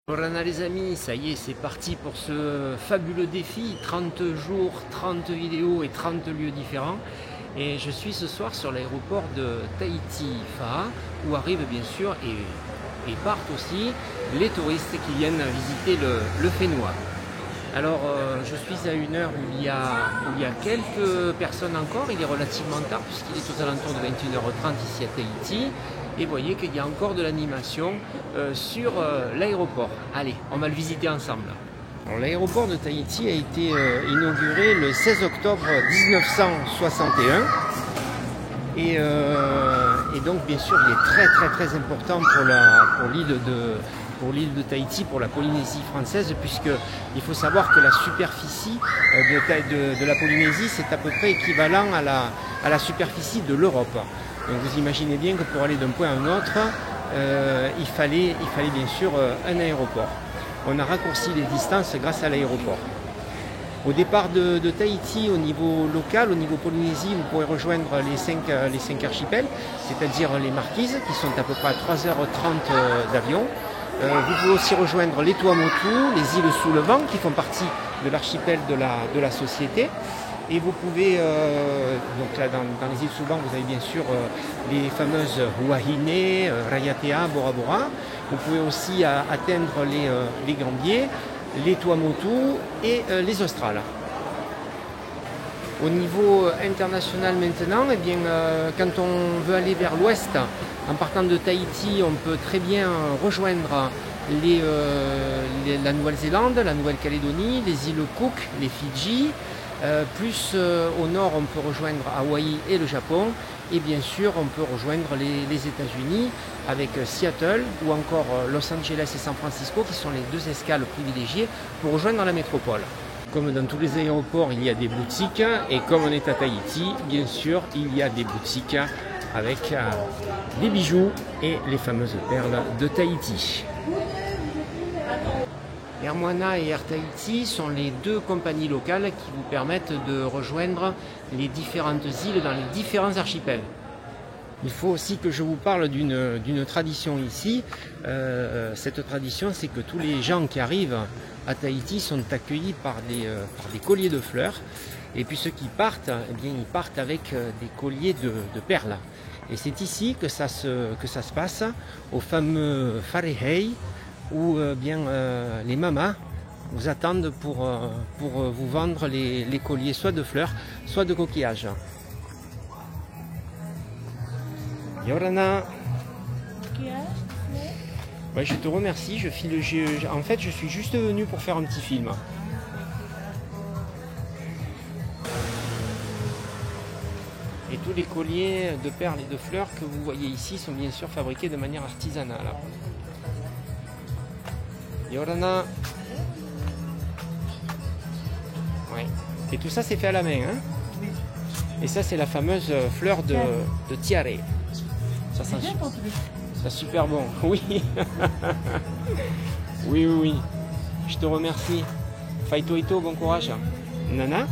Voilà les amis, ça y est, c'est parti pour ce fabuleux défi, 30 jours, 30 vidéos et 30 lieux différents. Et je suis ce soir sur l'aéroport de Tahiti-Fa'a, où arrivent bien sûr et partent aussi les touristes qui viennent visiter le Fénois. Alors je suis à une heure où il y a quelques personnes encore, il est relativement tard puisqu'il est aux alentours de 21h30 ici à Tahiti. Et vous voyez qu'il y a encore de l'animation sur l'aéroport. Allez, on va le visiter ensemble. L'aéroport de Tahiti a été inauguré le 16 octobre 1961. Et donc bien sûr il est très important pour l'île de Tahiti, pour la Polynésie française, puisqu'il faut savoir que la superficie de la Polynésie, c'est à peu près équivalent à la superficie de l'Europe. Donc vous imaginez bien que pour aller d'un point à un autre, il fallait bien sûr un aéroport. On a raccourci les distances grâce à l'aéroport. Au départ de Tahiti, au niveau local, au niveau Polynésie, vous pourrez rejoindre les cinq archipels, c'est-à-dire les Marquises, qui sont à peu près à 3h30 d'avion. Vous pouvez aussi rejoindre les Tuamotu, les îles sous le vent, qui font partie de l'archipel de la société. Et vous pouvez, donc là dans les îles sous le vent, vous avez bien sûr les fameuses Huahine, Raiatea, Bora Bora. Vous pouvez aussi atteindre les Gambiers, les Tuamotu et les Australes. Au niveau international maintenant, eh bien, quand on veut aller vers l'ouest, en partant de Tahiti, on peut très bien rejoindre la Nouvelle-Zélande, la Nouvelle-Calédonie, les îles Cook, les Fidji. Plus au nord, on peut rejoindre Hawaï et le Japon. Et bien sûr, on peut rejoindre les États-Unis avec Seattle ou encore Los Angeles et San Francisco, qui sont les deux escales privilégiées pour rejoindre la métropole. Comme dans tous les aéroports, il y a des boutiques. Et comme on est à Tahiti, bien sûr, il y a des boutiques avec des bijoux et les fameuses perles de Tahiti. Air Moana et Air Tahiti sont les deux compagnies locales qui vous permettent de rejoindre les différentes îles dans les différents archipels. Il faut aussi que je vous parle d'une tradition ici. Cette tradition, c'est que tous les gens qui arrivent à Tahiti sont accueillis par des colliers de fleurs. Et puis ceux qui partent, eh bien, ils partent avec des colliers de perles. Et c'est ici que ça se passe, au fameux Wharehei, où les mamas vous attendent pour vous vendre les colliers soit de fleurs, soit de coquillages. Yorana. Ouais, je te remercie, en fait je suis juste venu pour faire un petit film. Et tous les colliers de perles et de fleurs que vous voyez ici sont bien sûr fabriqués de manière artisanale. Yorana. Ouais. Et tout ça c'est fait à la main, hein? Oui. Et ça c'est la fameuse fleur de tiare. Ça sent super bon. Oui. Oui. Je te remercie. Faito Ito, bon courage. Nana.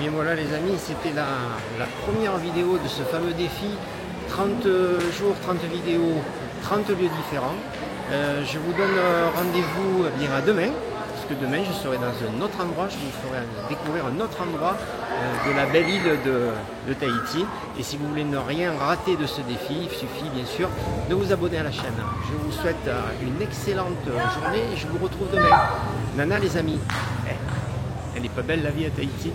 Bien voilà les amis, c'était la première vidéo de ce fameux défi. 30 jours, 30 vidéos, 30 lieux différents. Je vous donne rendez-vous bien à demain, parce que demain je serai dans un autre endroit, je vous ferai découvrir un autre endroit de la belle île de Tahiti. Et si vous voulez ne rien rater de ce défi, il suffit bien sûr de vous abonner à la chaîne. Je vous souhaite une excellente journée et je vous retrouve demain. Nana les amis, elle est pas belle la vie à Tahiti?